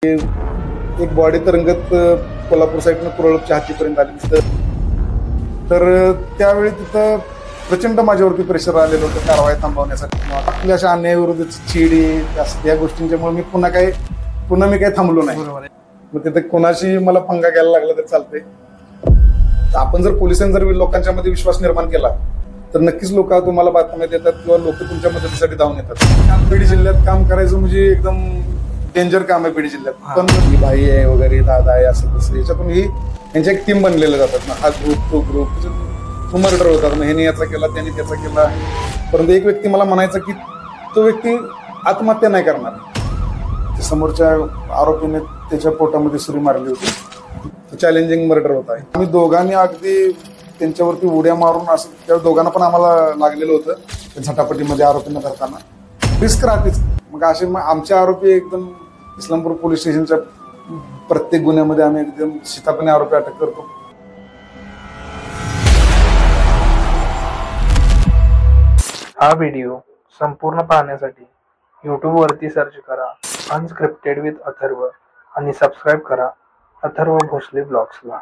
एक बॉडी तरंगत कोल्हापूर साईडनं कुरळपच्या हातीपर्यंत आली. तर त्यावेळी तिथं प्रचंड माझ्यावरती प्रेशर आलेलं होतं कारवाई थांबवण्यासाठी. आपल्या अशा अन्यायाविरोधाची चिडी या गोष्टींच्यामुळे मी पुन्हा मी काही थांबलो नाही. मग तिथे कोणाशी मला पंगा घ्यायला लागला तर चालतंय. आपण जर पोलिसांनी जर लोकांच्या मध्ये विश्वास निर्माण केला तर नक्कीच लोक तुम्हाला बातम्या देतात किंवा लोक तुमच्या मदतीसाठी धावून येतात. बीड जिल्ह्यात काम करायचं म्हणजे एकदम डेंजर काम आहे बीड जिल्ह्यात. पण भाई आहे वगैरे दादा आहे असं तसं याच्यातून ही यांच्या एक टीम बनलेलं जातात ना. हा ग्रुप तो ग्रुप मर्डर होतात. मग ह्याने याचा केला त्याने त्याचा केला. परंतु एक व्यक्ती मला म्हणायचा की तो व्यक्ती आत्महत्या नाही करणार. समोरच्या आरोपीने त्याच्या पोटामध्ये सुरी मारली होती. चॅलेंजिंग मर्डर होता. आम्ही दोघांनी अगदी त्यांच्यावरती उड्या मारून असं त्या दोघांना पण आम्हाला लागलेलं होतं झटापटीमध्ये आरोपींना धरताना. रिस्क राहतेच. मग असे आमचे आरोपी एकदम इस्लामपूर पोलीस स्टेशनच्या प्रत्येक गुन्ह्यामध्ये आम्ही एकदम शितापणे आरोपी अटक करतो. हा व्हिडिओ संपूर्ण पाहण्यासाठी YouTube वरती सर्च करा अनस्क्रिप्टेड विथ अथर्व आणि सबस्क्राईब करा अथर्व भोसले ब्लॉग्सला.